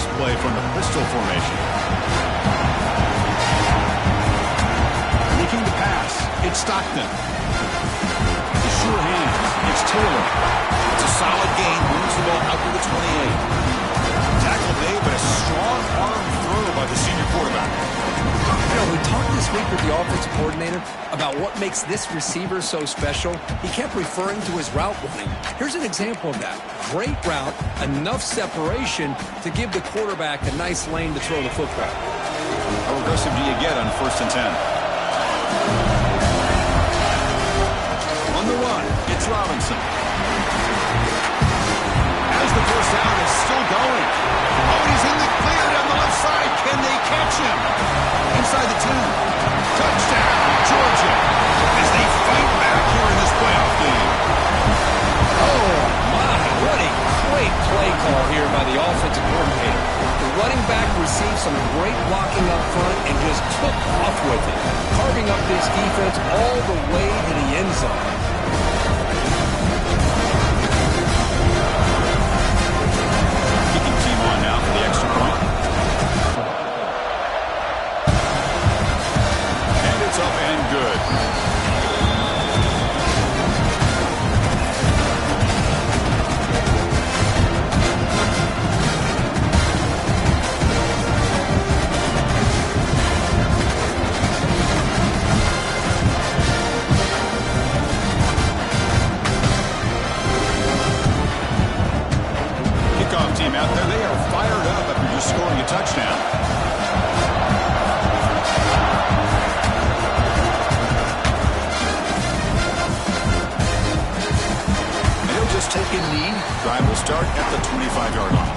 this play from the pistol formation. Looking to pass. It's Stockton. The sure hands. It's Taylor. It's a solid gain. Moves the ball out to the 28. Tackle made, but a strong arm throw by the senior quarterback. You know, we talked this week with the offensive coordinator about what makes this receiver so special. He kept referring to his route running. Here's an example of that. Great route, enough separation to give the quarterback a nice lane to throw the football. How aggressive do you get on 1st and 10? On the run, it's Robinson. As the first down is still going. Oh, he's in the clear down the left side. Can they catch him? Inside the 10. Touchdown, Georgia. As they fight back here in this playoff game. Oh, my. What a great play call here by the offensive coordinator. The running back received some great blocking up front and just took off with it, carving up this defense all the way to the end zone. Team out there, they are fired up after just scoring a touchdown. And he'll just take a knee. Drive will start at the 25-yard line.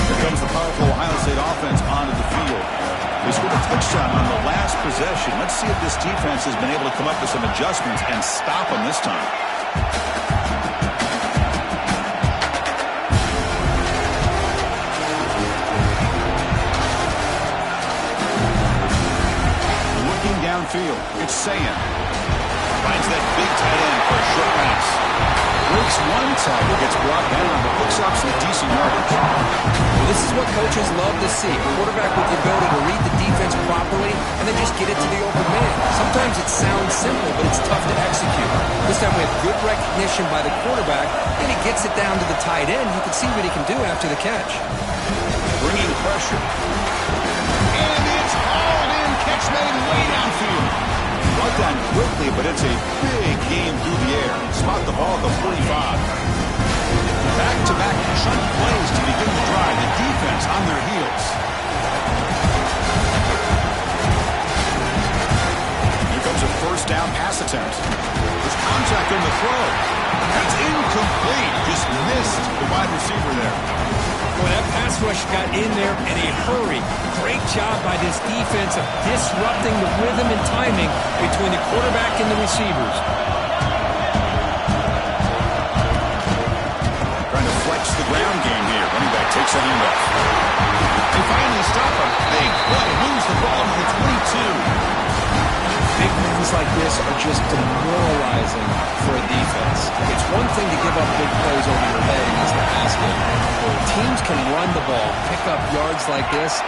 Here comes the powerful Ohio State offense onto the field. They scored a touchdown on the last possession. Let's see if this defense has been able to come up with some adjustments and stop them this time. Downfield, it's Sayan. Finds that big tight end for a short pass. Breaks one tackle, gets brought down, but picks up some decent yardage. Well, this is what coaches love to see. A quarterback with the ability to read the defense properly and then just get it to the open man. Sometimes it sounds simple, but it's tough to execute. This time we have good recognition by the quarterback, and he gets it down to the tight end. You can see what he can do after the catch. Bringing pressure. And it's hauled in. Catch made way downfield. Brought down quickly, but it's a big game through the air. Spot the ball at the 45. Back-to-back chunk plays to begin the drive. The defense on their heels. Here comes a first down pass attempt. There's contact on the throw. That's incomplete. Just missed the wide receiver there. Well, that pass rush got in there in a hurry. Great job by this defense of disrupting the rhythm and timing between the quarterback and the receivers. Trying to flex the ground game here. Running back takes the handoff. They finally stop him. Big play. Moves the ball to the 22. Big plays like this are just demoralizing for a defense. It's one thing to give up big plays over your head against the pass game. When teams can run the ball, pick up yards like this,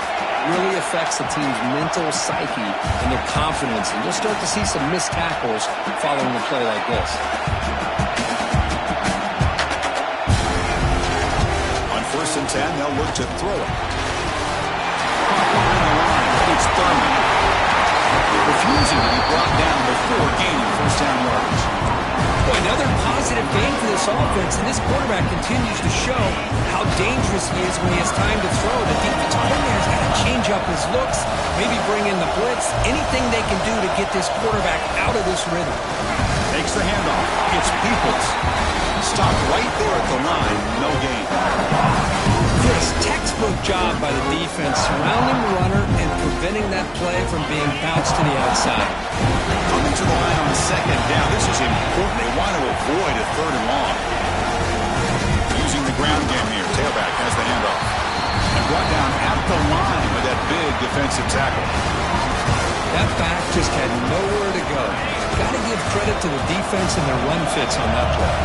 really affects the team's mental psyche and their confidence. And you'll start to see some missed tackles following a play like this. On 1st and 10, they'll look to throw it. Caught behind the line. It's Thurman. Refusing to be brought down before gaining first down yardage. Boy, another positive game for this offense, and this quarterback continues to show how dangerous he is when he has time to throw. The defensive coordinator has got to change up his looks, maybe bring in the blitz, anything they can do to get this quarterback out of this rhythm. Takes the handoff. It's Peoples. Stopped right there at the line. No gain. This textbook job by the defense surrounding the runner and preventing that play from being bounced to the outside. Coming to the line on 2nd down. This is important. They want to avoid a 3rd and long. Using the ground game here. Tailback has the handoff. And brought down at the line with that big defensive tackle. That back just had nowhere to go. Got to give credit to the defense and their run fits on that play.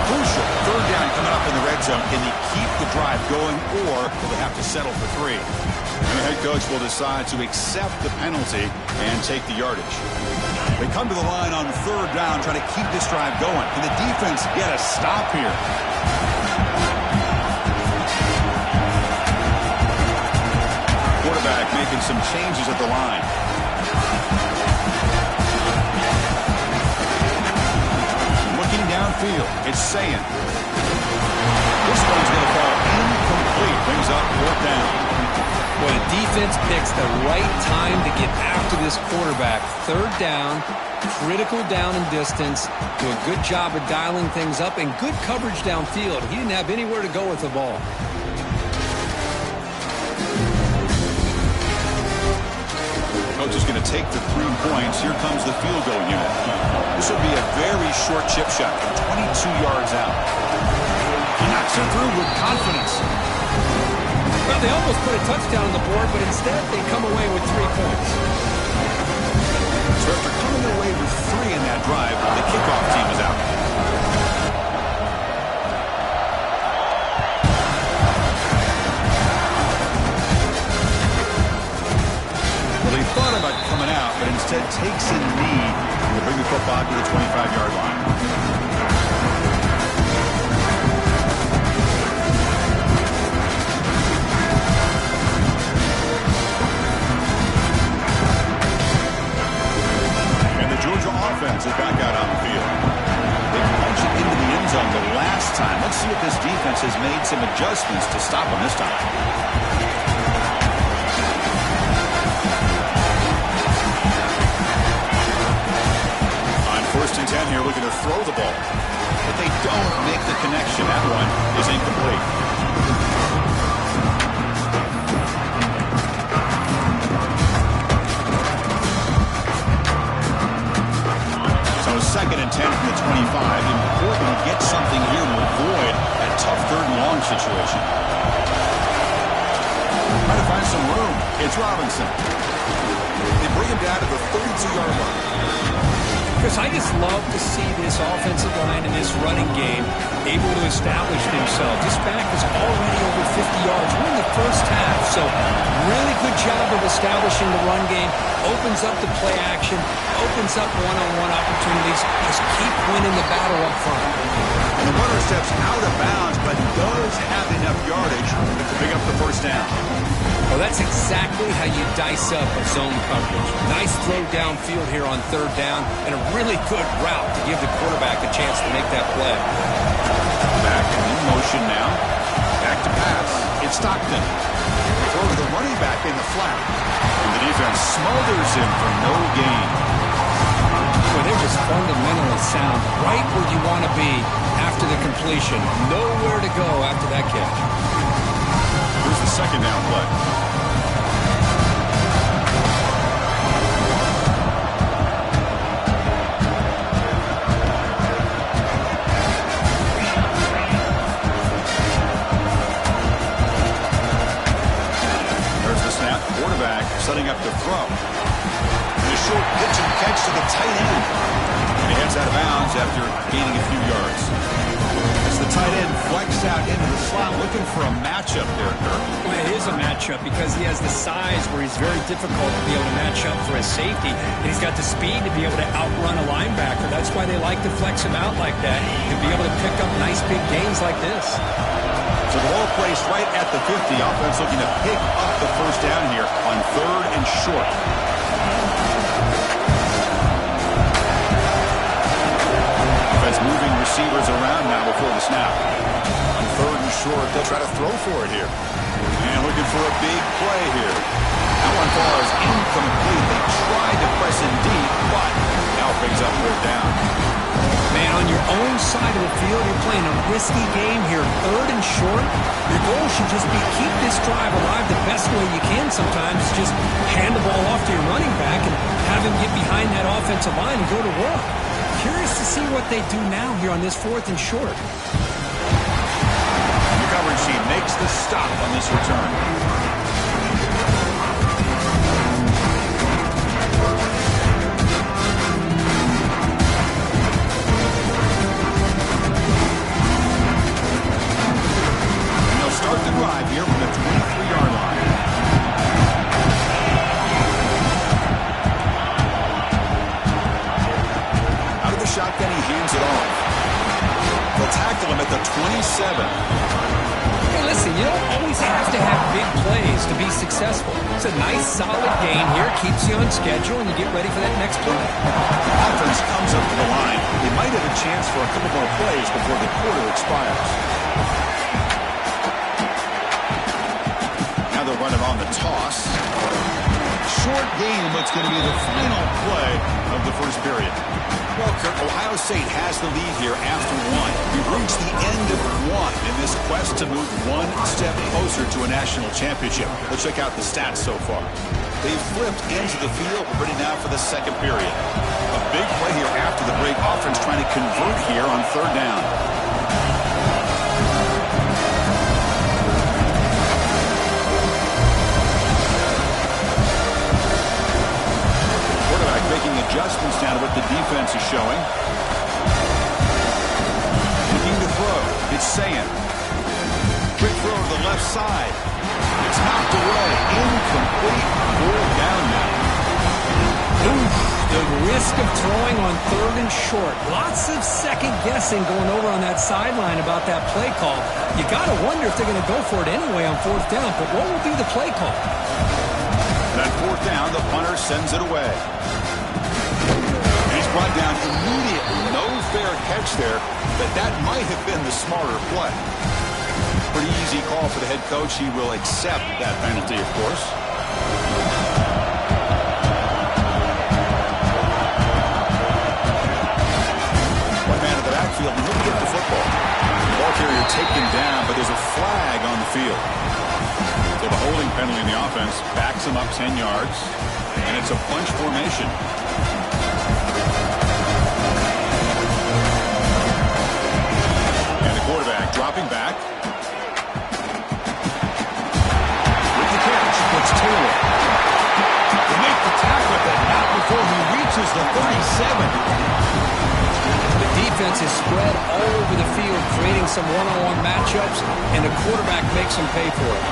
Crucial 3rd down coming up in the red zone. Can they keep the drive going, or will they have to settle for 3? And the head coach will decide to accept the penalty and take the yardage. They come to the line on 3rd down, trying to keep this drive going. Can the defense get a stop here? Quarterback making some changes at the line. Looking downfield, it's saying. This one's going to fall incomplete. Brings up 4th down. Boy, the defense picks the right time to get after this quarterback. 3rd down, critical down and distance. Do a good job of dialing things up and good coverage downfield. He didn't have anywhere to go with the ball. Coach is going to take the 3 points. Here comes the field goal unit. This will be a very short chip shot from 22 yards out. He knocks it through with confidence. Well, they almost put a touchdown on the board, but instead they come away with 3 points. So after coming away with 3 in that drive, the kickoff team is out. Well, they thought about coming out, but instead takes a knee to bring the football to the 25-yard line. Offense is back out on the field. They punched it into the end zone the last time. Let's see if this defense has made some adjustments to stop them this time. On 1st and 10 here, looking to throw the ball. But they don't make the connection. That one is incomplete. 2nd and 10 from the 25. Important to get something here to avoid that tough 3rd and long situation. Trying to find some room. It's Robinson. They bring him down to the 32-yard line. Chris, I just love to see this offensive line and this running game able to establish themselves. This back is already over 50 yards. We're in the first half, so really good job of establishing the run game. Opens up the play action, opens up one-on-one opportunities. Just keep winning the battle up front. And the runner steps out of bounds, but does have enough yardage to pick up the 1st down. Well, that's exactly how you dice up a zone coverage. Nice throw downfield here on 3rd down, and a really good route to give the quarterback a chance to make that play. Back in motion now. Back to pass. It's Stockton. Throw to the running back in the flat. And the defense smothers him for no gain. Well, they're just fundamentally sound, right where you want to be after the completion. Nowhere to go after that catch. Here's the 2nd down play. There's the snap. Quarterback setting up to throw. And a short pitch and catch to the tight end. And he heads out of bounds after gaining a few yards. As the tight end flex out into the slot, looking for a matchup there, Kirk. Well, it is a matchup because he has the size where he's very difficult to be able to match up for his safety. And he's got the speed to be able to outrun a linebacker. That's why they like to flex him out like that, to be able to pick up nice big gains like this. So the ball placed right at the 50. Offense looking to pick up the 1st down here on 3rd and short. Offense moving receivers around now before the snap. On 3rd and short, they'll try to throw for it here. And looking for a big play here. That one falls incomplete. They tried to press in deep, but now brings up 4th down. Man, on your own side of the field, you're playing a risky game here. 3rd and short, your goal should just be keep this drive alive the best way you can sometimes. Just hand the ball off to your running back and have him get behind that offensive line and go to work. Curious to see what they do now here on this 4th and short. The coverage team makes the stop on this return. tackle him at the 27. Hey, listen, you don't always have to have big plays to be successful. It's a nice, solid gain here. Keeps you on schedule, and you get ready for that next play. Offense comes up to the line. They might have a chance for a couple more plays before the quarter expires. Now they'll run it on the toss. Short game, what's going to be the final play of the first period. Well, Kurt, Ohio State has the lead here after one. We've reached the end of one in this quest to move one step closer to a national championship. Let's check out the stats so far. They've flipped into the field. We're ready now for the second period. A big play here after the break. Offense trying to convert here on third down. Making adjustments now to what the defense is showing. Looking to throw. It's Sayan. Quick throw to the left side. It's knocked away. Incomplete. Fourth down now. Oof, the risk of throwing on third and short. Lots of second guessing going over on that sideline about that play call. You got to wonder if they're going to go for it anyway on fourth down, but what will be the play call? And on fourth down, the punter sends it away. Brought down immediately. No fair catch there, but that might have been the smarter play. Pretty easy call for the head coach. He will accept that penalty, of course. One man in the backfield looking at the football. The ball carrier taken down, but there's a flag on the field. So the holding penalty in the offense backs him up 10 yards, and it's a bunch formation. Dropping back. With the catch, it's Taylor. They make the tackle, but not before he reaches the 37. The defense is spread all over the field, creating some one-on-one matchups, and the quarterback makes them pay for it.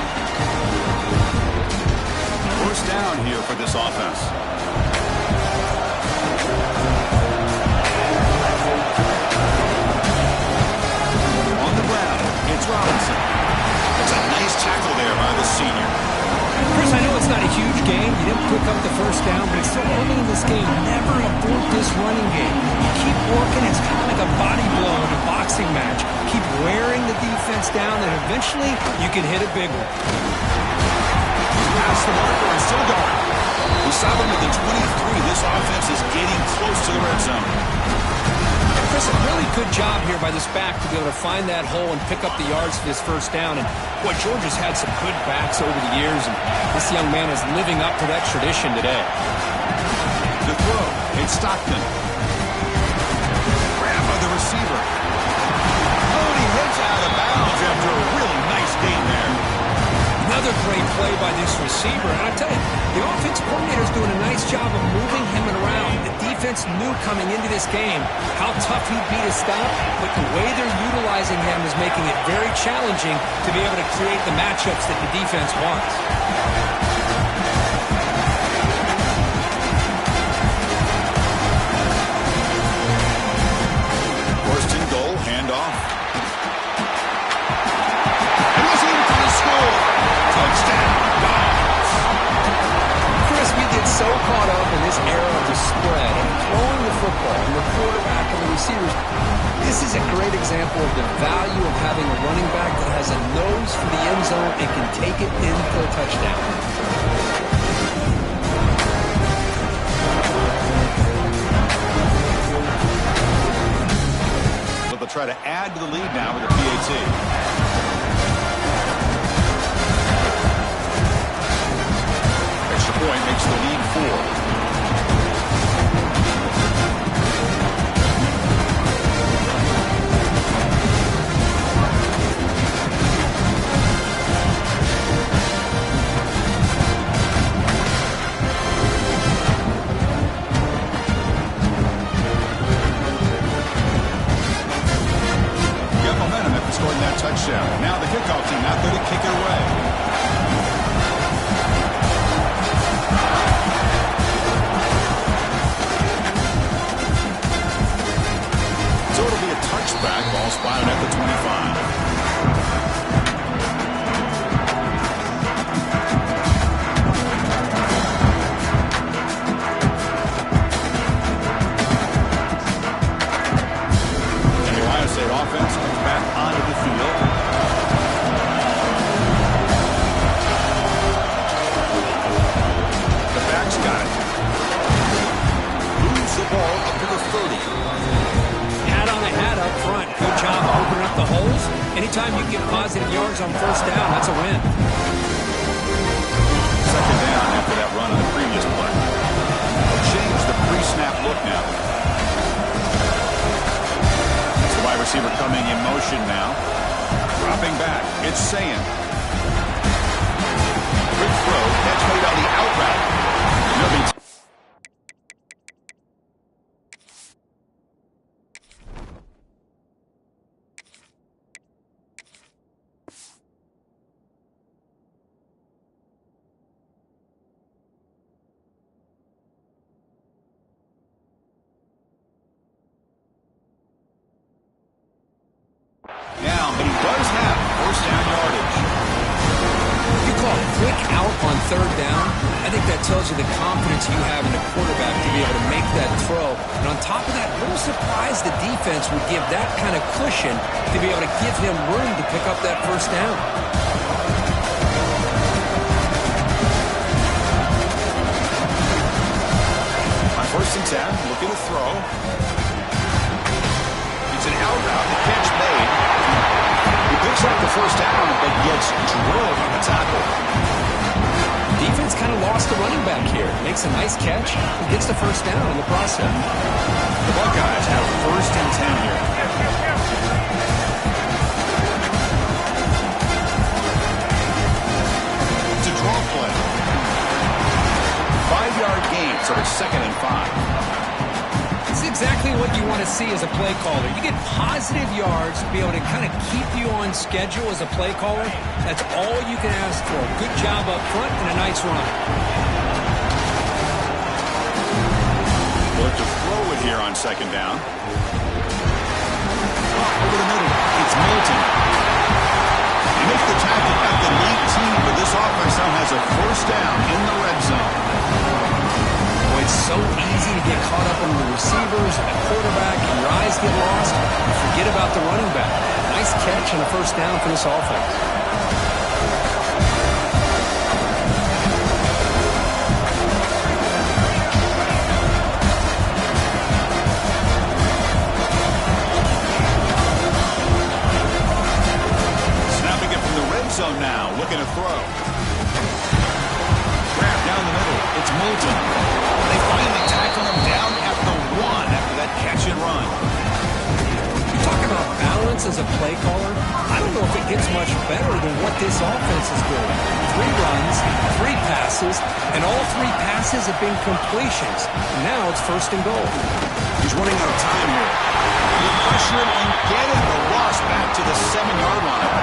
First down here for this offense. It's Robinson. It's a nice tackle there by the senior. Chris, I know it's not a huge game. You didn't pick up the first down, but it's so early in this game. Never abort this running game. You keep working. It's kind of like a body blow in a boxing match. Keep wearing the defense down, and eventually you can hit a big one. Past the marker and still going. We saw them at the 23. This offense is getting close to the red zone. Chris, a really good job here by this back to be able to find that hole and pick up the yards for this first down. And, boy, Georgia's had some good backs over the years, and this young man is living up to that tradition today. The throw, it's Stockton. Grab by the receiver. Oh, and he hits out of bounds after a really nice gain there. Another great play by this receiver. And I tell you, the offense coordinator is doing a nice job of moving him around. The defense knew coming into this game how tough he'd be to stop, but the way they're utilizing him is making it very challenging to be able to create the matchups that the defense wants. First and goal, handoff. And was in for the score. Touchdown, Dogs. Chris, we get so caught up in this era of the spread and throwing the football and the quarterback and the receivers. This is a great example of the value of having a running back that has a nose for the end zone and can take it in for a touchdown. So they'll try to add to the lead now with a PAT. Point makes the lead 4. Got momentum after scoring that touchdown. Now the kickoff team out there to kick it away. back. Ball spotted at the 25. Offense comes back onto the field. The back's got it. Moves the ball up to the 30. Hat on a hat up front. Good job opening up the holes. Anytime you get positive yards on first down, that's a win. Second down after that run on the previous play. They'll change the pre-snap look now. Wide receiver coming in motion now. Dropping back. It's Sayan. Quick throw. That's made on the out route. Now, but he does have first down yardage. You call it quick out on third down. I think that tells you the confidence you have in the quarterback to be able to make that throw. And on top of that, a little surprised the defense would give that kind of cushion to be able to give him room to pick up that first down. On first and 10, looking to throw. It's an out route. The catch made. He picks up the first down, but gets drilled on the tackle. Defense kind of lost the running back here. Makes a nice catch and gets the first down in the process. The Buckeyes have first and 10 here. It's a draw play. 5-yard gain, so it's second and 5. It's exactly what you want to see as a play caller. You get positive yards to be able to kind of keep you on schedule as a play caller. That's all you can ask for. Good job up front and a nice run. Look to throw it here on second down. Over the middle, it's Milton. He makes the tackle at the 19, but this offense now has a first down in the red zone. It's so easy to get caught up in the receivers and the quarterback, and your eyes get lost. You forget about the running back. Nice catch and a first down for this offense. Snapping it from the red zone now, looking to throw. Grab down the middle. It's Moulton. They finally tackle him down at the 1 after that catch and run. You talk about balance as a play caller. I don't know if it gets much better than what this offense is doing. 3 runs, 3 passes, and all 3 passes have been completions. Now it's first and goal. He's running out of time here. You pressure him and get him. The loss back to the 7-yard line.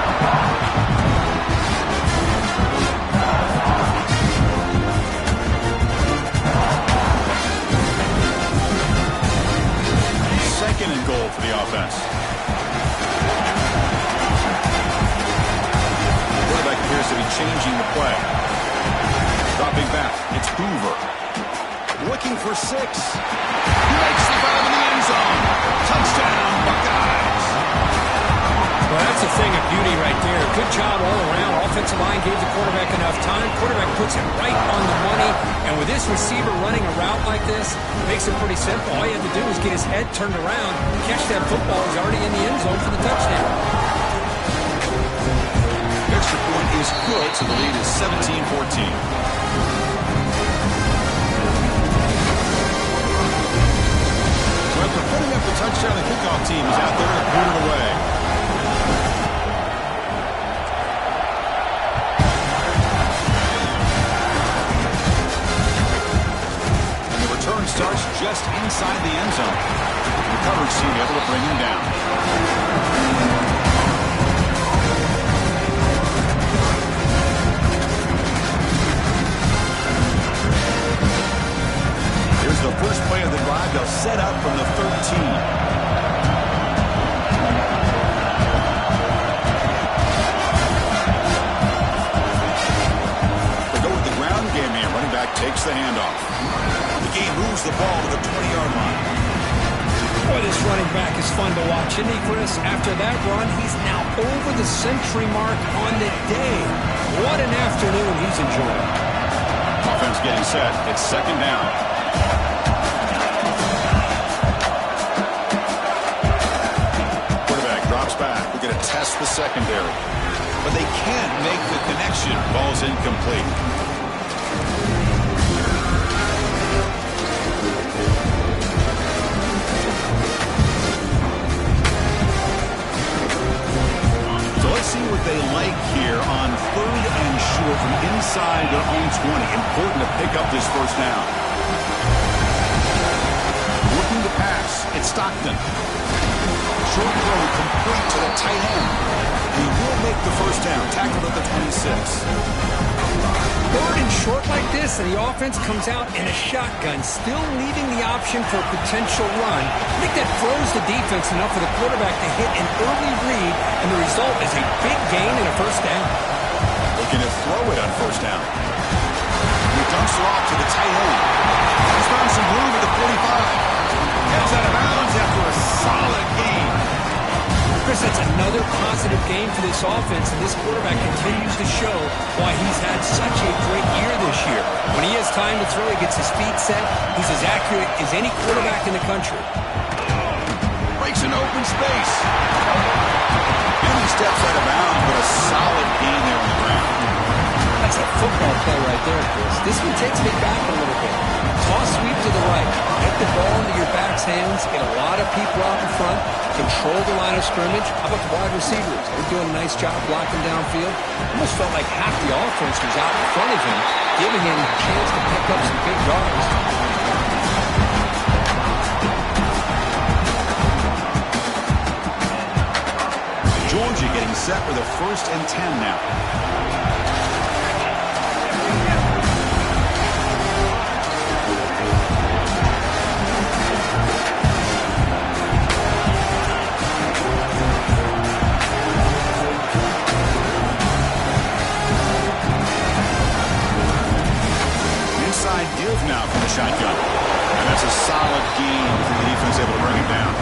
Second and goal for the offense. The quarterback appears to be changing the play. Dropping back, it's Hoover. Looking for 6. He makes the grab in the end zone. Touchdown, Buckeyes. Well, that's a thing of beauty right there. Good job all around. Offensive line gave the quarterback enough time. Quarterback puts it right on the money. And with this receiver running a route like this, it makes it pretty simple. All you have to do is get his head turned around, catch that football. He's already in the end zone for the touchdown. Extra point is good, so the lead is 17-14. After putting up the touchdown, the kickoff team is out there to boot it away. And the return starts just inside the end zone. The coverage team able to bring him down. Here's the first play of the drive. They'll set up from the 13. takes the handoff. The game moves the ball to the 20-yard line. Boy, this running back is fun to watch, isn't he, Chris? After that run, he's now over the century mark on the day. What an afternoon he's enjoying. Offense getting set. It's second down. Quarterback drops back. We're going to test the secondary. But they can't make the connection. Ball's incomplete. Let's see what they like here on 3rd and short from inside their own 20. Important to pick up this first down. Looking to pass. It's Stockton. Short throw complete to the tight end. He will make the first down. Tackled at the 26. 3rd and short like this, and the offense comes out in a shotgun, still leaving the option for a potential run. I think that throws the defense enough for the quarterback to hit an early read, and the result is a big gain and a first down. Looking to throw it on first down. He dumps it off to the tight end. He's found some room at the 45. Heads out of bounds after a solid game. Chris, that's another positive game for this offense, and this quarterback continues to show why he's had such a great year this year. When he has time to throw, he gets his feet set. He's as accurate as any quarterback in the country. Breaks an open space. And he steps out of bounds, but a solid gain there on the ground. That's a football play right there, Chris. This one takes me back a little bit. Toss sweep to the right. Get the ball into your back's hands. Get a lot of people out in front. Control the line of scrimmage. How about the wide receivers? They're doing a nice job blocking downfield. Almost felt like half the offense was out in front of him, giving him a chance to pick up some big yards. Georgia getting set for the 1st and 10 now. Give now from the shotgun. And that's a solid gain for the defense able to bring it down.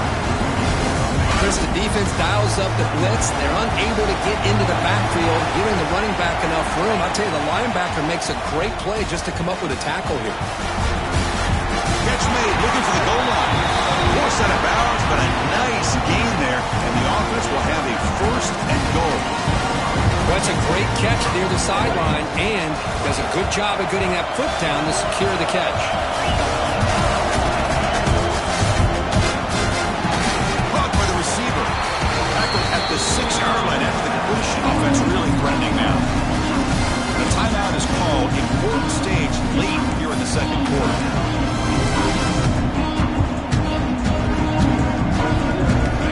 Chris, the defense dials up the blitz. They're unable to get into the backfield, giving the running back enough room. I tell you, the linebacker makes a great play just to come up with a tackle here. Catch made, looking for the goal line. Forced out of bounds, but a nice gain there. And the offense will have a 1st and goal. Well, it's a great catch near the sideline and does a good job of getting that foot down to secure the catch. Blocked by the receiver. Tackled at the 6-yard line after the completion. Offense really threatening now. The timeout is called. Important stage late here in the second quarter.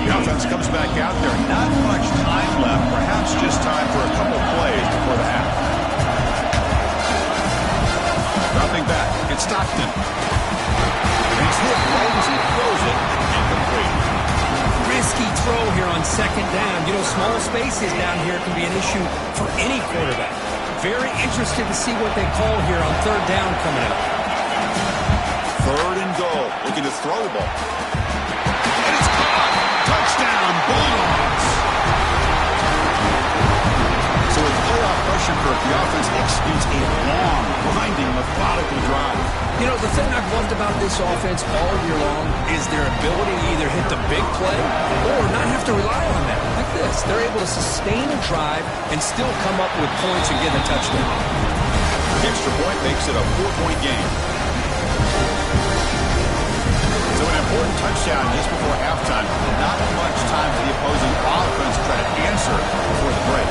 The offense comes back out there. Not much time left. Perhaps just time for a couple plays before the half. Dropping back. It's Stockton. He's hit right as he throws it. Incomplete. Risky throw here on 2nd down. You know, small spaces down here can be an issue for any quarterback. Very interested to see what they call here on 3rd down coming up. 3rd and goal. Looking to throw the ball. And it's caught. Touchdown, Bulldogs. So with playoff pressure for the offense executes a long, winding, methodical drive. You know, the thing I've loved about this offense all year long is their ability to either hit the big play or not have to rely on that. Like this, they're able to sustain a drive and still come up with points and get a touchdown. The extra point makes it a 4-point game. So an important touchdown just before halftime. Not much time for the opposing offense to try to answer before the break.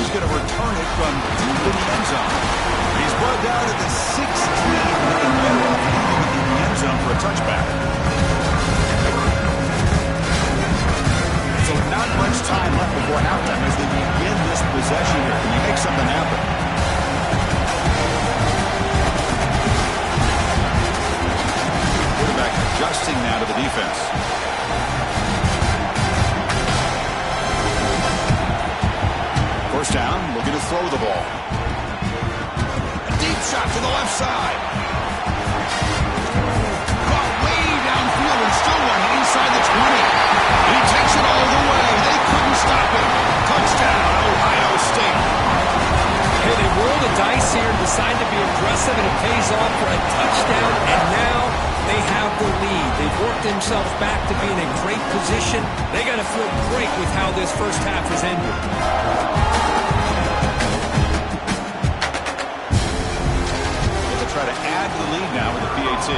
He's going to return it from deep in the end zone. He's brought down to the 16, looking better off leaving it in the end zone for a touchback. So not much time left before halftime as they begin this possession here. Can you make something happen? Quarterback adjusting now to the defense. side. Caught way downfield and still one inside the 20. And he takes it all the way. They couldn't stop him. Touchdown, Ohio State. Hey, they roll the dice here and decide to be aggressive, and it pays off for a touchdown, and now they have the lead. They've worked themselves back to be in a great position. They got to feel great with how this first half has ended. They'll try to add to the lead now with the PAT.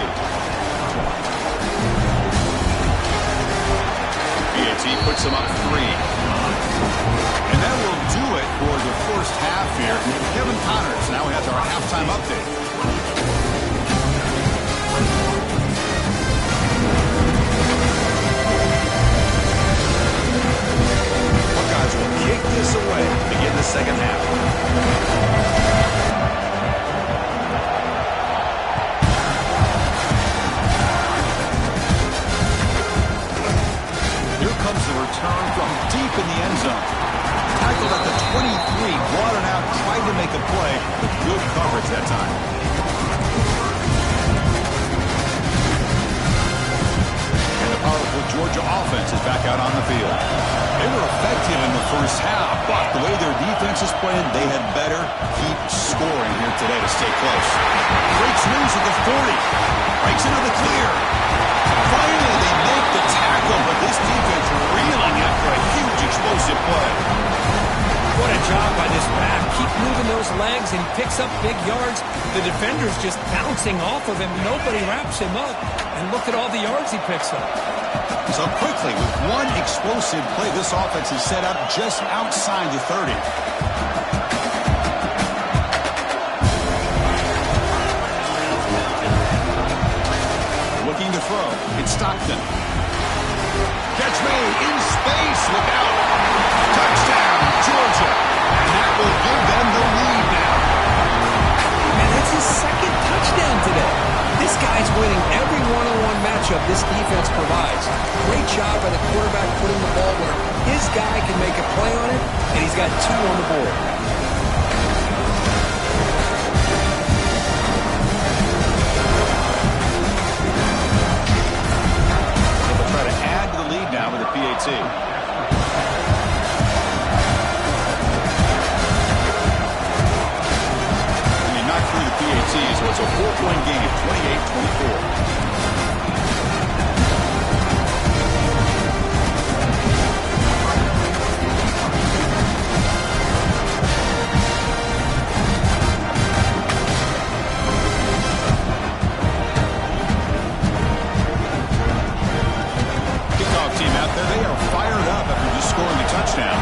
PAT puts them up 3. And that will do it for the first half here. Kevin Connors now has our halftime update. Buckeyes will kick this away to begin the second half. Here comes the return from deep in the end zone. Tackled at the 23, brought it out, tried to make a play with good coverage that time. And the powerful Georgia offense is back out on the field. They were effective in the first half, but the way their defense is playing, they had better keep scoring here today to stay close. Breaks loose at the 40. Breaks into the clear. Finally, they make the tackle, but this defense reeling after a huge explosive play. What a job by this back. Keep moving those legs, and he picks up big yards. The defender's just bouncing off of him. Nobody wraps him up. And look at all the yards he picks up. So quickly, with one explosive play, this offense is set up just outside the 30. Looking to throw. It's Stockton. Catch made in space. Look out. Touchdown, Georgia. And that will give them the lead now. And that's his second touchdown today. This guy's winning every one-on-one matchup this defense provides. Great job by the quarterback putting the ball where his guy can make a play on it, and he's got 2 on the board. They'll try to add to the lead now with the PAT. Through the PAT, so it's a 4-point game, 28-24. Kickoff team out there, they are fired up after just scoring a touchdown.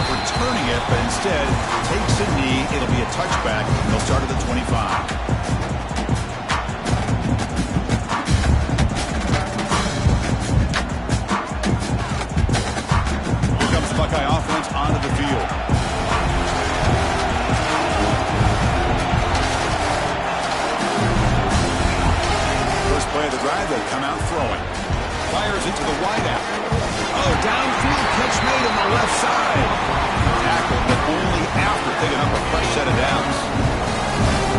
Returning it, but instead takes a knee. It'll be a touchback. They'll start at the 25. Here comes the Buckeye offense onto the field. First play of the drive, they come out throwing. Fires it to the wideout. Oh, downfield catch made on the left side. Tackled, but only after picking up a fresh set of downs.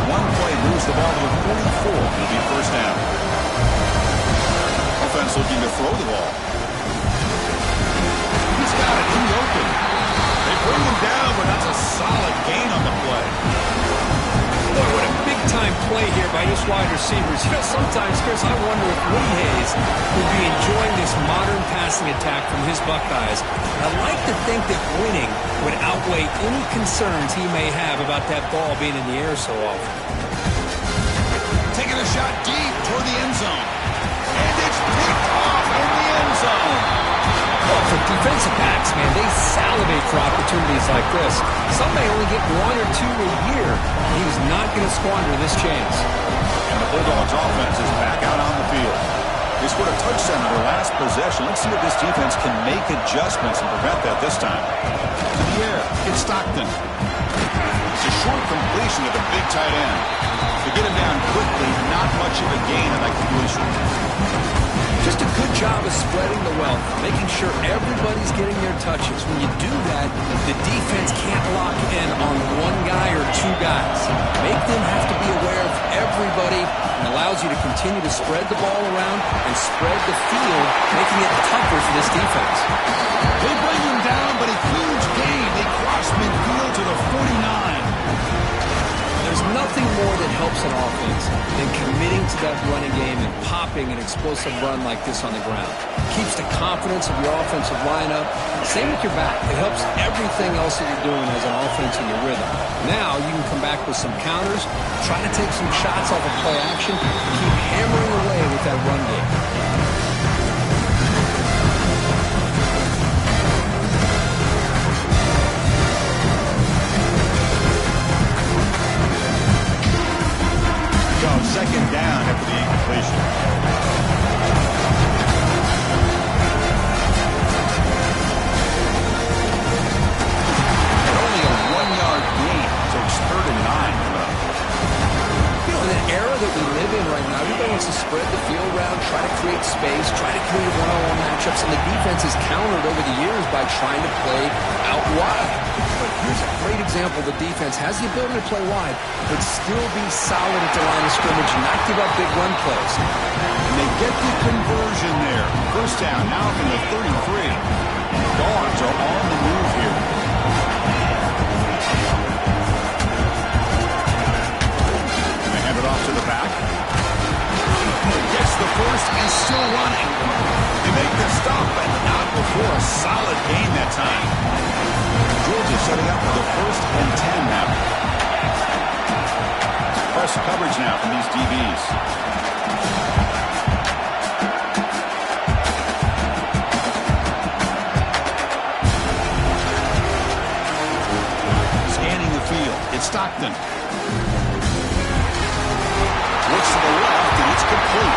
One play moves the ball to the 44. It'll be first down. Offense looking to throw the ball. He's got it in the open. They bring him down, but that's a solid gain on the play. Boy, what a big-time play here by this wide receivers. You know, sometimes, Chris, I wonder if Woody Hayes would be enjoying this modern passing attack from his Buckeyes. I'd like to think that winning would outweigh any concerns he may have about that ball being in the air so often. Taking a shot deep toward the end zone. And it's picked off in the end zone. Well, for defensive backs, man, they salivate for opportunities like this. Some may only get 1 or 2 a year. He's not going to squander this chance. And the Bulldogs offense is back out on the field. They scored a touchdown in their last possession. Let's see if this defense can make adjustments and prevent that this time. To the air, it's Stockton. It's a short completion of the big tight end. To get him down quickly, not much of a gain on that completion. Just a good job of spreading the wealth, making sure everybody's getting their touches. When you do that, the defense can't lock in on one guy or two guys. Make them have to be aware of everybody and allows you to continue to spread the ball around and spread the field, making it tougher for this defense. They bring him down, but a huge gain. They cross midfield to the 49. There's nothing more that helps an offense than committing to that running game and popping an explosive run like this on the ground. Keeps the confidence of your offensive lineup. Same with your back. It helps everything else that you're doing as an offense in your rhythm. Now you can come back with some counters, try to take some shots off of play action, keep hammering away with that run game. Second down after the incompletion. Only a 1-yard gain, so it's 3rd and 9 coming up. You know, in an era that we live in right now, everybody wants to spread the field around, try to create space, try to create one-on-one matchups, and the defense has countered over the years by trying to play out wide. But here's a great example. The defense has the ability to play wide, but still be solid at the line of scrimmage and not give up big run plays. And they get the conversion there. First down now from the 33. Dogs are on the move here. They hand it off to the back. Gets the first and still running. They make the stop, but not before a solid gain that time. Georgia setting up for the 1st and 10 now. Press coverage now from these DBs. Scanning the field. It's Stockton. Looks to the left, and it's complete.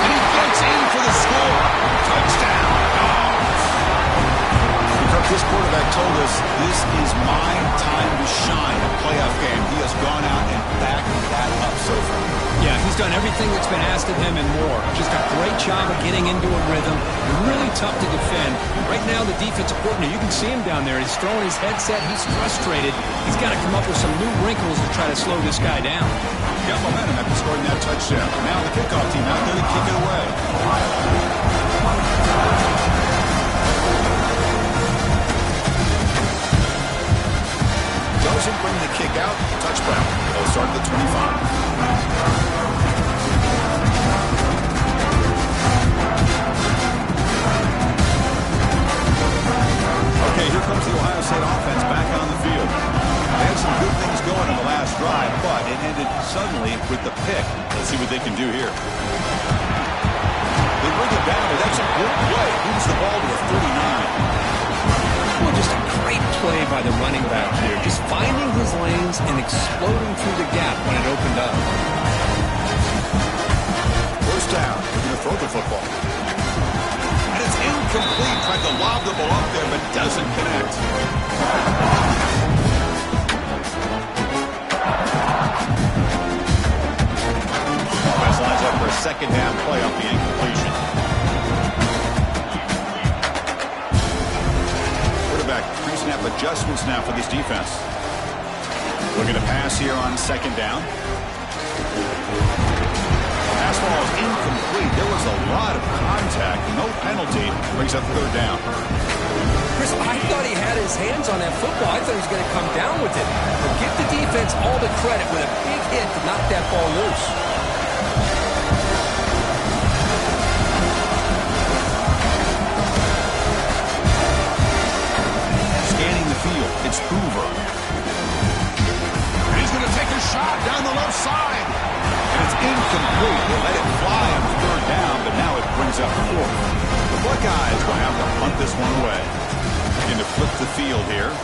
And he gets in for the score. Touchdown, Dogs. This quarterback told us this is my time to shine. A playoff game. He has gone out and backed that up so far. Yeah, he's done everything that's been asked of him and more. Just a great job of getting into a rhythm. Really tough to defend. Right now, the defensive coordinator, you can see him down there. He's throwing his headset. He's frustrated. He's got to come up with some new wrinkles to try to slow this guy down. Got momentum after scoring that touchdown. Now the kickoff team out there to kick it away. Doesn't bring the kick out. Touchdown. They'll start at the 25. Okay, here comes the Ohio State offense back on the field. They had some good things going in the last drive, but it ended suddenly with the pick. Let's see what they can do here. They bring it down, but that's a good play. Moves the ball to the 39. Well, just a great play by the running back here. Just finding his lanes and exploding through the gap when it opened up. First down. They're going to throw the football. And it's incomplete. Tried to lob the ball up there, but doesn't connect. Offense lines up for a second down play off the incompletion. Pre-snap adjustments now for this defense. Looking to pass here on second down. Pass ball is incomplete. There was a lot of contact. No penalty. Brings up third down. Chris, I thought he had his hands on that football. I thought he was going to come down with it. But give the defense all the credit with a big hit to knock that ball loose. It's Hoover. And he's going to take a shot down the left side. And it's incomplete. They let it fly on third down, but now it brings up fourth. The Buckeyes will have to punt this one away. Looking to flip the field here.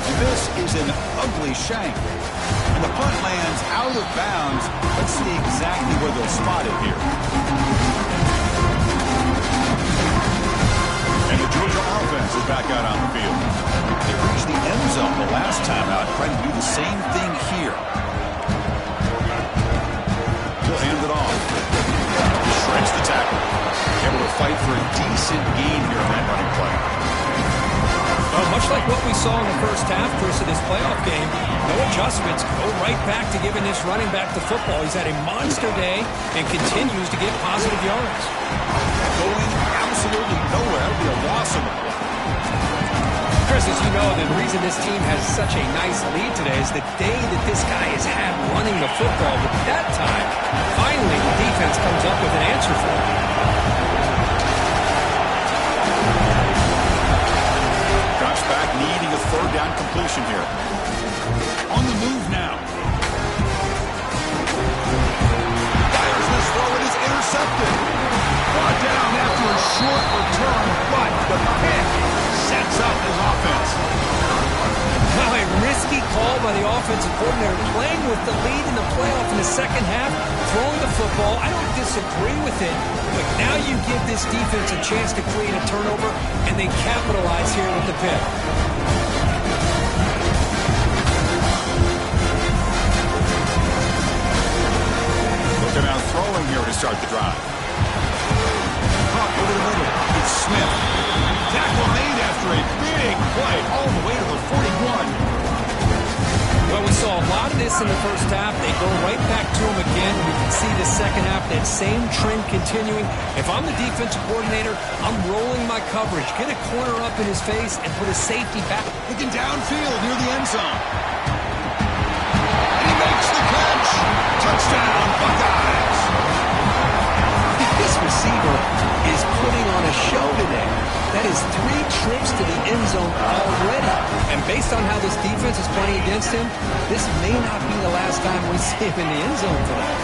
And this is an ugly shank. And the punt lands out of bounds. Let's see exactly where they'll spot it here. And the Georgia offense is back out on the field. They reached the end zone the last time out, trying to do the same thing here. fight for a decent gain here in that running play. Much like what we saw in the first half, Chris, of this playoff game, no adjustments, go right back to giving this running back the football. He's had a monster day and continues to get positive yards. Going absolutely nowhere. That would be a loss on the play. Chris, as you know, the reason this team has such a nice lead today is the day that this guy has had running the football. But that time, finally, the defense comes up with an answer for him. Drops back, needing a third down completion here. On the move now. Fires this throw, it is intercepted. Brought down after a short return, but the pick sets up his offense. Now a risky call by the offensive coordinator, playing with the lead in the playoff in the second half, throwing the football. I don't disagree with it, but now you give this defense a chance to create a turnover, and they capitalize here with the pick. Looking out throwing here to start the drive. Caught over the middle. It's Smith. Tackle made after a big play all the way to the 41. Well, we saw a lot of this in the first half. They go right back to him again. We can see the second half, that same trend continuing. If I'm the defensive coordinator, I'm rolling my coverage. Get a corner up in his face and put a safety back. Looking downfield near the end zone. And he makes the catch. Touchdown, Buckeyes. This receiver is putting on a show today. That is 3 trips to the end zone already. And based on how this defense is playing against him, this may not be the last time we see him in the end zone tonight.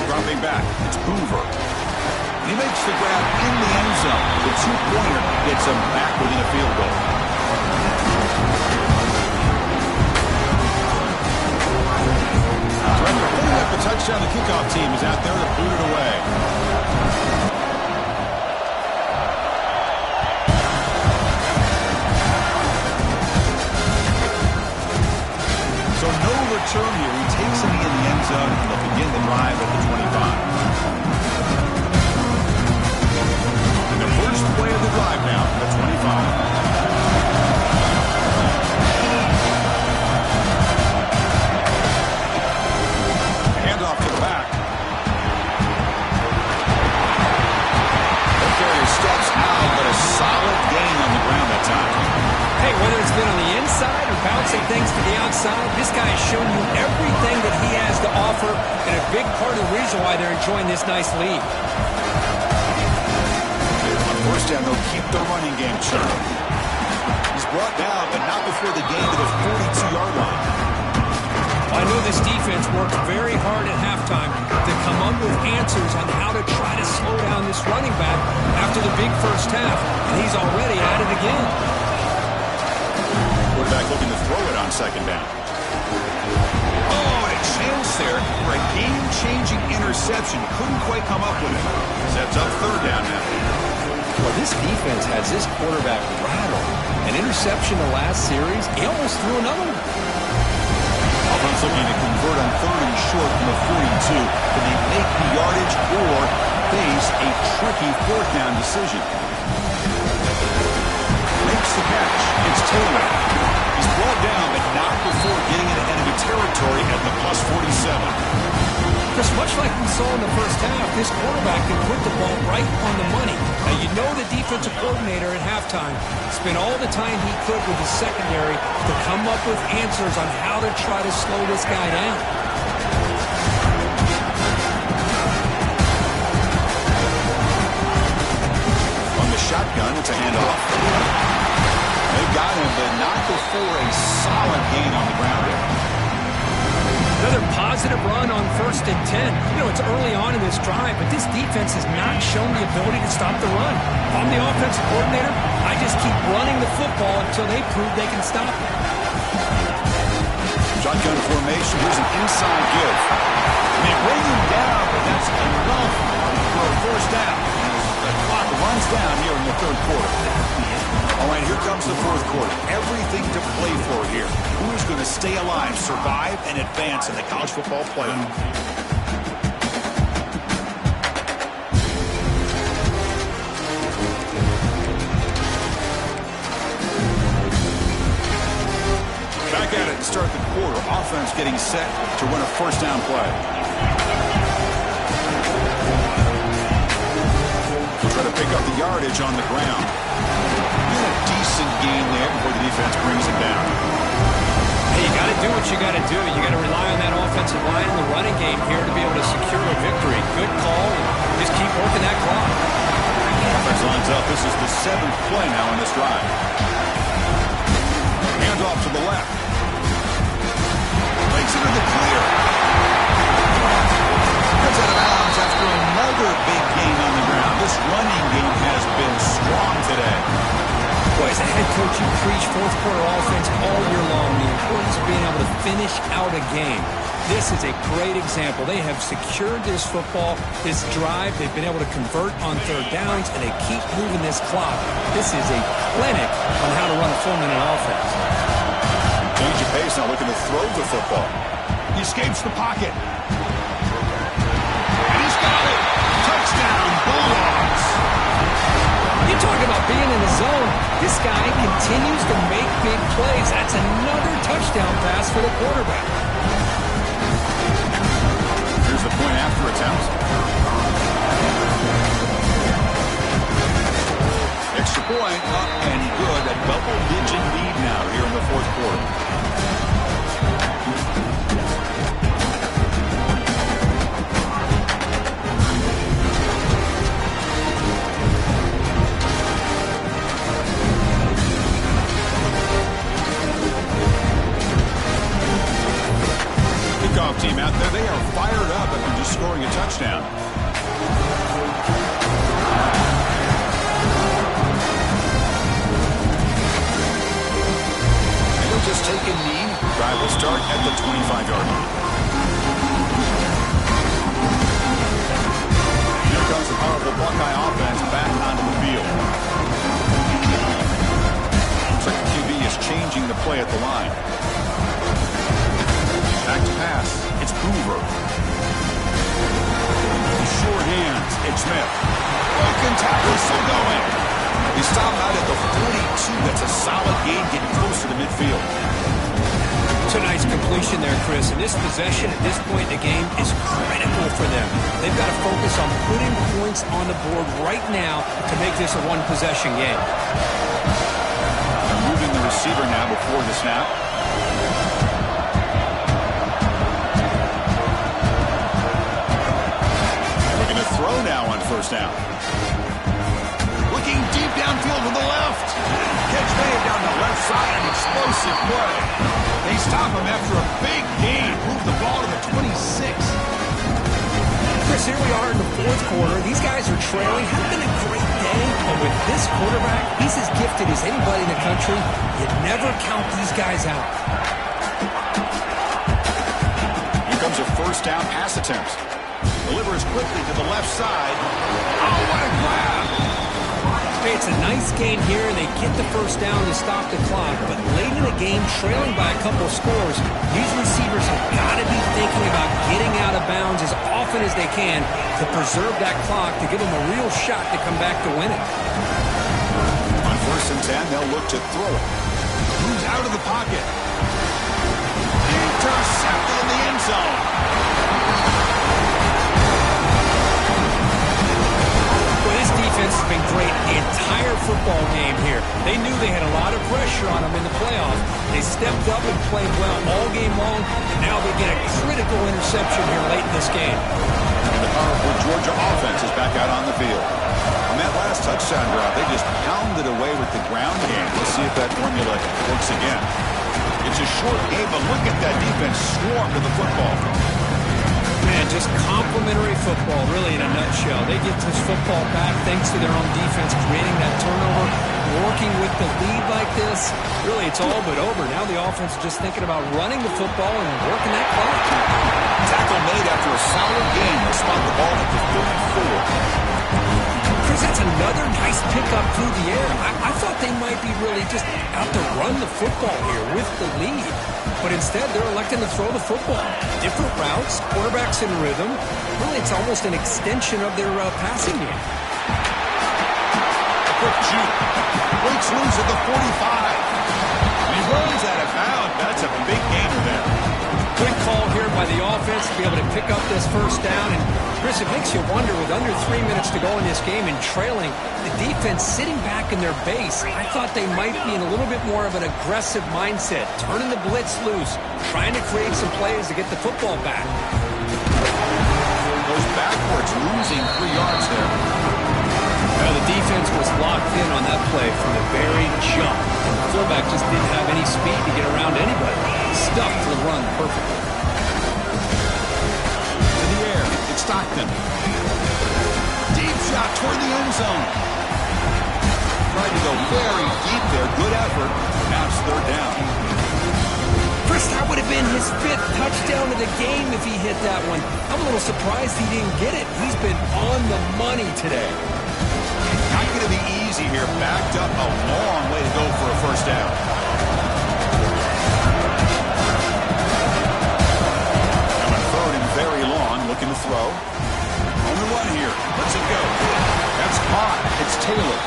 Dropping back, it's Hoover. He makes the grab in the end zone. The two-pointer gets him back within a field goal. After putting up the touchdown, the kickoff team is out there to boot it away. So no return here. He takes him in the end zone, and they'll begin the drive at the 25. First play of the drive now, the 25. Handoff to the back. Okay, steps out, but a solid gain on the ground that time. Hey, whether it's been on the inside or bouncing things to the outside, this guy has shown you everything that he has to offer, and a big part of the reason why they're enjoying this nice lead. First down, they'll keep the running game churning. He's brought down, but not before the gain to the 42-yard line. I know this defense worked very hard at halftime to come up with answers on how to try to slow down this running back after the big first half, and he's already at it again. Quarterback looking to throw it on second down. Oh, and a chance there for a game-changing interception. Couldn't quite come up with it. Sets up third down now. Well, this defense has this quarterback rattled. An interception the last series, he almost threw another one. Offense looking to convert on third and short from the 42. Can they make the yardage or face a tricky fourth down decision? Makes the catch. It's Taylor. He's brought down, but not before getting into enemy territory at the plus 47. Just much like we saw in the first half, this quarterback can put the ball right on the money. Now, you know the defensive coordinator at halftime spent all the time he could with his secondary to come up with answers on how to try to slow this guy down. On the shotgun, it's a handoff. They got him, but not before a solid gain on the ground there. Another positive run on 1st and 10. You know, it's early on in this drive, but this defense has not shown the ability to stop the run. If I'm the offensive coordinator, I just keep running the football until they prove they can stop it. Shotgun formation. Here's an inside give. They bring him down, but that's enough for a first down. third quarter. All right, here comes the fourth quarter. Everything to play for here. Who is going to stay alive, survive, and advance in the college football playoff? Back at it to start the quarter. Offense getting set to run a first down play. We'll try to pick up the yardage on the ground. A decent gain there before the defense brings it down. Hey, you got to do what you got to do. You got to rely on that offensive line in the running game here to be able to secure a victory. Good call, and just keep working that clock. Offense lines up. This is the 7th play now in this drive. Hand off to the left. Makes it in the clear. Gets out of bounds after another big gain on the ground. This running game has been strong today. Boy, as a head coach, you preach fourth quarter offense all year long. The importance of being able to finish out a game. This is a great example. They have secured this football, this drive. They've been able to convert on third downs, and they keep moving this clock. This is a clinic on how to run a 4-minute offense. Change of pace now, looking to throw the football. He escapes the pocket. And he's got it. Touchdown, Bulldogs. You talk about being in the zone. This guy continues to make big plays. That's another touchdown pass for the quarterback. Here's the point after attempt. Extra point up and good. A double-digit lead now here in the fourth quarter. Kickoff team out there, they are fired up after just scoring a touchdown. Just take a knee. Drive will start at the 25-yard line. Here comes the powerful Buckeye offense back onto the field. Looks like the QB is changing the play at the line. Back to pass. It's Hoover. Short hands. It's Smith. Broken tackle still going. He stopped out at the 42. That's a solid gain, getting closer to midfield. It's a nice completion there, Chris. And this possession at this point in the game is critical for them. They've got to focus on putting points on the board right now to make this a one-possession game. They're moving the receiver now before the snap. Looking to throw now on first down. Looking deep downfield to the left. Catch made down the left side. An explosive play. They stop him after a big gain. Move the ball to the 26. Chris, here we are in the fourth quarter. These guys are trailing. Hasn't been a great day. And with this quarterback, he's as gifted as anybody in the country. You never count these guys out. Here comes a first down pass attempt. Delivers quickly to the left side. Oh, what a grab. Hey, it's a nice game here, and they get the first down to stop the clock. But late in the game, trailing by a couple scores, these receivers have got to be thinking about getting out of bounds as often as they can to preserve that clock, to give them a real shot to come back to win it. On first and 10, they'll look to throw it. Moves out of the pocket. Intercepted in the end zone. Well, this defense has been great the entire football game here. They knew they had a lot of pressure on them in the playoffs. They stepped up and played well all game long, and now they get a critical interception here late in this game. And the powerful Georgia offense is back out on the field. On that last touchdown drive, they just pounded away with the ground game. Let's see if that formula works again. It's a short game, but look at that defense swarm to the football. Man, just complimentary football, really, in a nutshell. They get this football back thanks to their own defense, creating that turnover, working with the lead like this. Really, it's all but over. Now the offense is just thinking about running the football and working that clock. Tackle made after a solid game. They spot the ball at the 34. Chris, that's another nice pick up through the air. I thought they might be really just out to run the football here with the lead. But instead, they're electing to throw the football. Different routes, quarterbacks in rhythm. Really, it's almost an extension of their passing game. Quick shoot. Breaks loose at the 45. He runs out of bounds. That's a big gainer there. Good call here by the offense to be able to pick up this first down. And, Chris, it makes you wonder, with under 3 minutes to go in this game and trailing, the defense sitting back in their base. I thought they might be in a little bit more of an aggressive mindset, turning the blitz loose, trying to create some plays to get the football back. Goes backwards, losing 3 yards there. Well, the defense was locked in on that play from the very jump. And the fullback just didn't have any speed to get around anybody. Stuffed the run perfectly. In the air, it's Stockton. Deep shot toward the end zone. Tried to go very deep there. Good effort. Now it's 3rd down. Chris, that would have been his 5th touchdown of the game if he hit that one. I'm a little surprised he didn't get it. He's been on the money today. Not going to be easy here. Backed up a long way to go for a first down. Now on 3rd and very long, looking to throw. On the run here. Let's it go. That's caught. It's Taylor.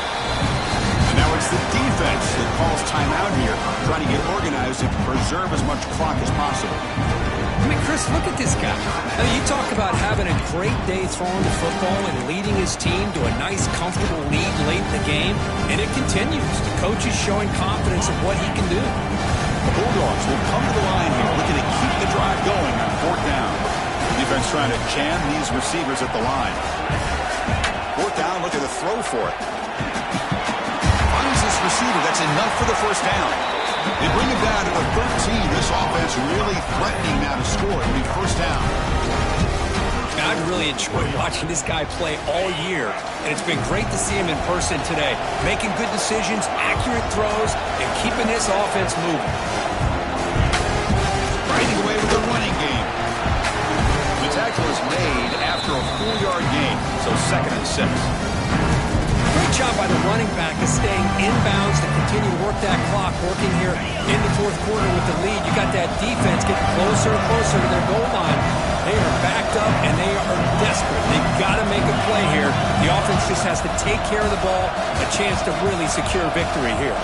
And now it's the defense that calls timeout here, trying to get organized and preserve as much clock as possible. I mean, Chris, look at this guy. Now, you talk about having a great day throwing the football and leading his team to a nice, comfortable lead late in the game, and it continues. The coach is showing confidence of what he can do. The Bulldogs will come to the line here, looking to keep the drive going on 4th down. Defense trying to jam these receivers at the line. 4th down, looking to throw for it. Finds this receiver. That's enough for the first down. They bring it down to the 13. This offense really threatening now to score. It'll be first down. I've really enjoyed watching this guy play all year, and it's been great to see him in person today, making good decisions, accurate throws, and keeping this offense moving. Riding away with the running game. The tackle is made after a 4-yard gain, so 2nd and 6. Great job by the running back of staying inbounds to continue to work that clock, working here in the 4th quarter with the lead. You got that defense getting closer and closer to their goal line. They are backed up, and they are desperate. They've got to make a play here. The offense just has to take care of the ball, a chance to really secure victory here.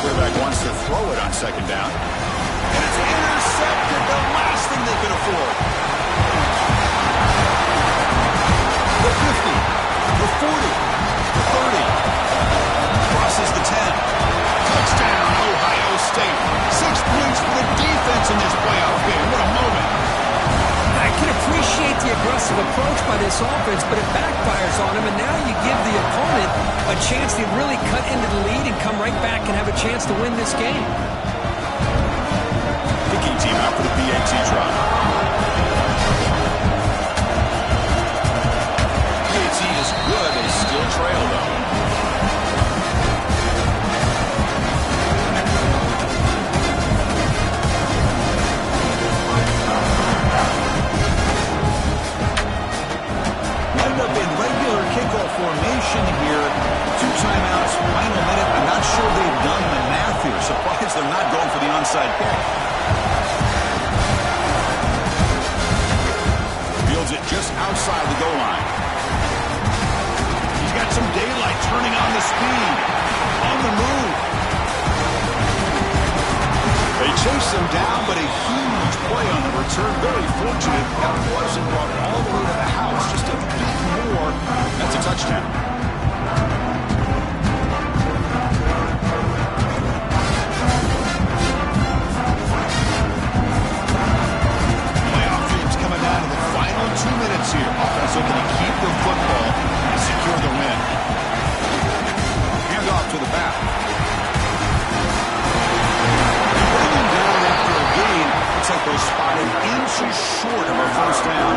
Quarterback wants to throw it on 2nd down. And it's intercepted, the last thing they could afford. The 50. The 40, the 30, crosses the 10. Touchdown, Ohio State. 6 points for the defense in this playoff game. What a moment. I can appreciate the aggressive approach by this offense, but it backfires on him, and now you give the opponent a chance to really cut into the lead and come right back and have a chance to win this game. Kicking team out for the PAT drive. Is good. They still trail, though. Lined up in regular kickoff formation here. 2 timeouts, final minute. I'm not sure they've done the math here. Surprised they're not going for the onside kick. Fields it just outside the goal line. Got some daylight, turning on the speed, on the move. They chase him down, but a huge play on the return. Very fortunate that wasn't brought all the way to the house. Just a bit more. That's a touchdown. Playoff dreams coming down to the final 2 minutes here. Offense looking to keep the football and secure the win. Hand off to the back. Bringing down after a gain. Looks like they're spotted inches short of a first down.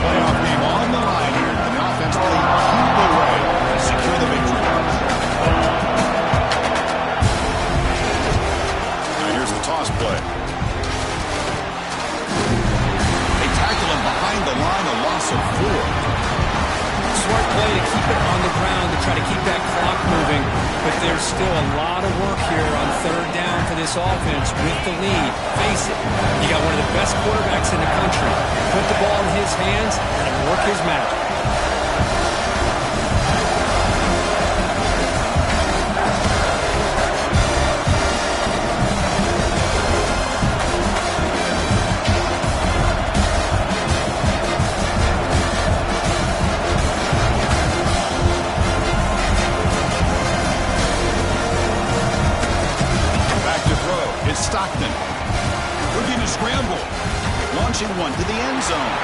Playoff game on the line here. And the offense will keep away and secure the victory. Now here's the toss play. They tackle him behind the line, a loss of 4. Smart play to keep it on the ground to try to keep that clock moving, but there's still a lot of work here on third down for this offense with the lead. Face it, you got one of the best quarterbacks in the country. Put the ball in his hands and work his magic. Stockton looking to scramble, launching one to the end zone.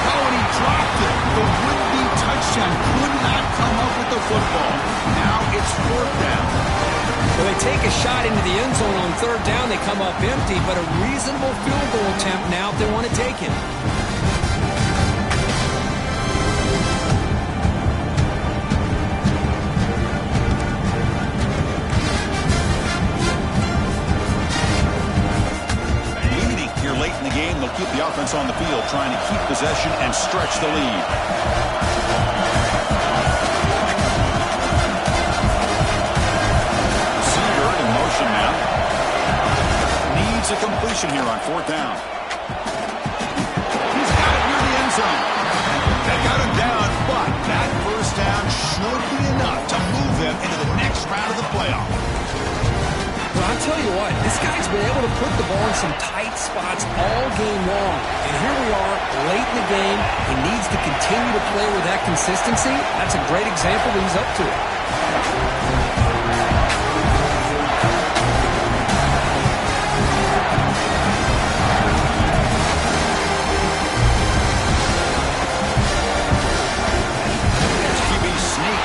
Oh, and he dropped it. The would-be touchdown could not come up with the football. Now it's fourth down. Well, they take a shot into the end zone on third down. They come up empty, but a reasonable field goal attempt now if they want to take it. They'll keep the offense on the field, trying to keep possession and stretch the lead. Receiver in motion now. Needs a completion here on fourth down. He's got it near the end zone. They got him down, but that first down should be enough to move them into the next round of the playoff. Well, I'll tell you what, this guy's been able to put the ball in some tight spots all game long. And here we are, late in the game. He needs to continue to play with that consistency. That's a great example that he's up to it. There's QB sneak.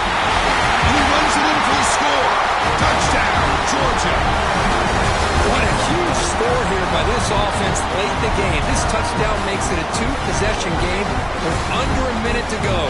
He runs it in for the score. Touchdown, Georgia. What a huge score here by this offense late in the game. This touchdown makes it a two-possession game with under a minute to go.